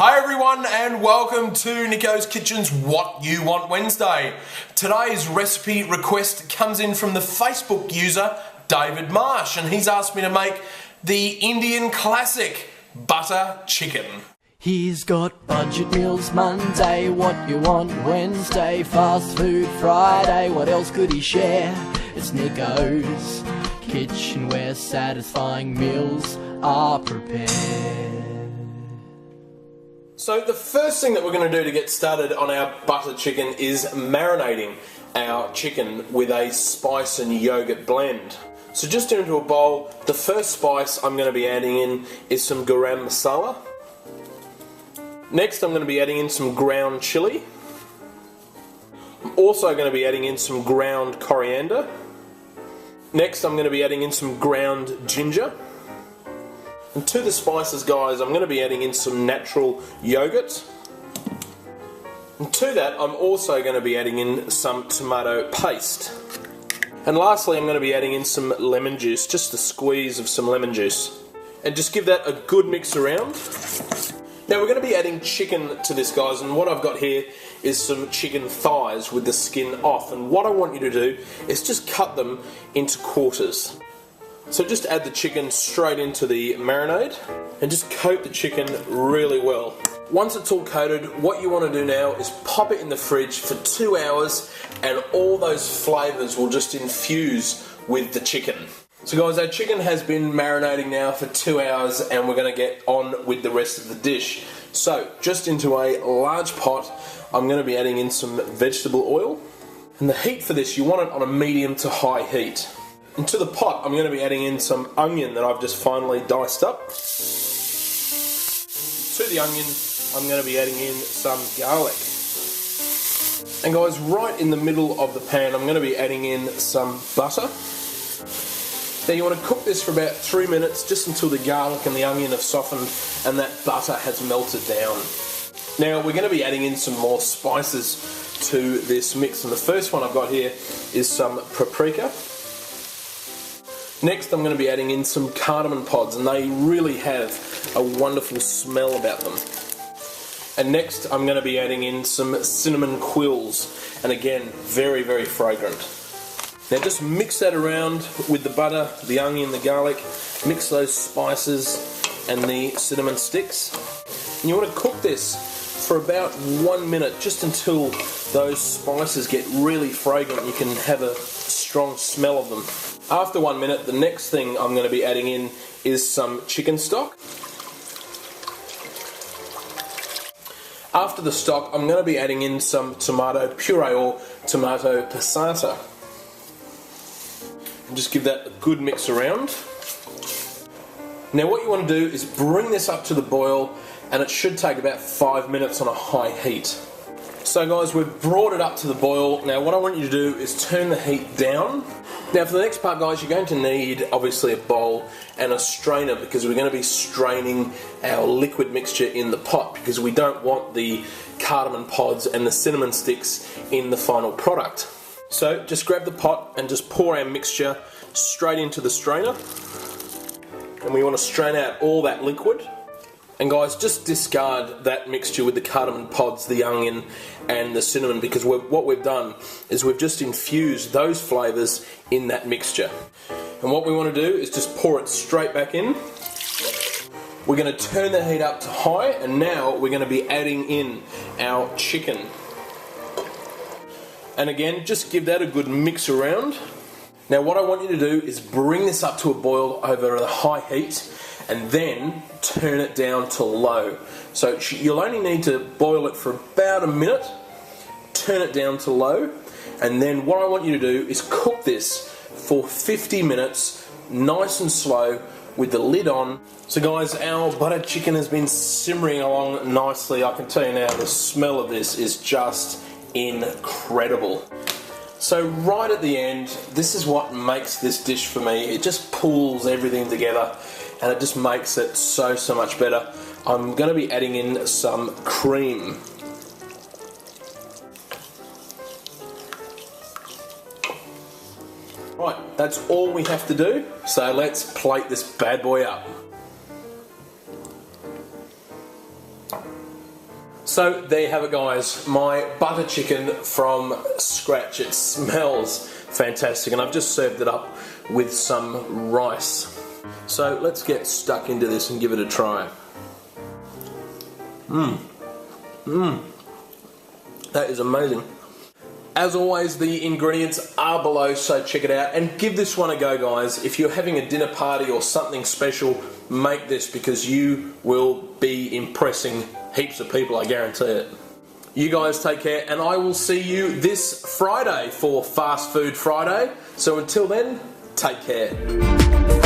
Hi everyone and welcome to Nicko's Kitchen's What You Want Wednesday. Today's recipe request comes in from the Facebook user David Marsh, and he's asked me to make the Indian classic butter chicken. He's got budget meals Monday, what you want Wednesday, fast food Friday, what else could he share? It's Nicko's Kitchen where satisfying meals are prepared. So the first thing that we're going to do to get started on our butter chicken is marinating our chicken with a spice and yogurt blend. So just into a bowl, the first spice I'm going to be adding in is some garam masala. Next I'm going to be adding in some ground chilli. I'm also going to be adding in some ground coriander. Next I'm going to be adding in some ground ginger. And to the spices, guys, I'm going to be adding in some natural yogurt. And to that, I'm also going to be adding in some tomato paste. And lastly, I'm going to be adding in some lemon juice, just a squeeze of some lemon juice. And just give that a good mix around. Now we're going to be adding chicken to this, guys, and what I've got here is some chicken thighs with the skin off. And what I want you to do is just cut them into quarters. So just add the chicken straight into the marinade and just coat the chicken really well. Once it's all coated, what you want to do now is pop it in the fridge for 2 hours and all those flavours will just infuse with the chicken. So guys, our chicken has been marinating now for 2 hours and we're going to get on with the rest of the dish. So just into a large pot, I'm going to be adding in some vegetable oil. And the heat for this, you want it on a medium to high heat. And to the pot, I'm going to be adding in some onion that I've just finely diced up. To the onion, I'm going to be adding in some garlic. And guys, right in the middle of the pan, I'm going to be adding in some butter. Now you want to cook this for about 3 minutes, just until the garlic and the onion have softened and that butter has melted down. Now we're going to be adding in some more spices to this mix, and the first one I've got here is some paprika. Next I'm going to be adding in some cardamom pods, and they really have a wonderful smell about them. And next I'm going to be adding in some cinnamon quills, and again, very, very fragrant. Now just mix that around with the butter, the onion, the garlic, mix those spices and the cinnamon sticks. And you want to cook this for about 1 minute, just until those spices get really fragrant. You can have a strong smell of them. After 1 minute, the next thing I'm going to be adding in is some chicken stock. After the stock, I'm going to be adding in some tomato puree or tomato passata. And just give that a good mix around. Now what you want to do is bring this up to the boil, and it should take about 5 minutes on a high heat. So guys, we've brought it up to the boil. Now what I want you to do is turn the heat down. Now for the next part, guys, you're going to need obviously a bowl and a strainer, because we're going to be straining our liquid mixture in the pot, because we don't want the cardamom pods and the cinnamon sticks in the final product. So just grab the pot and just pour our mixture straight into the strainer, and we want to strain out all that liquid. And guys, just discard that mixture with the cardamom pods, the onion and the cinnamon, because what we've done is we've just infused those flavours in that mixture. And what we want to do is just pour it straight back in. We're going to turn the heat up to high, and now we're going to be adding in our chicken. And again, just give that a good mix around. Now what I want you to do is bring this up to a boil over the high heat, and then turn it down to low. So you'll only need to boil it for about a minute, turn it down to low, and then what I want you to do is cook this for 50 minutes, nice and slow, with the lid on. So guys, our butter chicken has been simmering along nicely. I can tell you now, the smell of this is just incredible. So right at the end, this is what makes this dish for me. It just pulls everything together, and it just makes it so much better. I'm going to be adding in some cream. Right, that's all we have to do, so let's plate this bad boy up. So there you have it, guys, my butter chicken from scratch. It smells fantastic, and I've just served it up with some rice. So let's get stuck into this and give it a try. That is amazing. As always, the ingredients are below, so check it out and give this one a go, guys. If you're having a dinner party or something special, make this, because you will be impressing heaps of people, I guarantee it. You guys take care, and I will see you this Friday for Fast Food Friday. So until then, take care.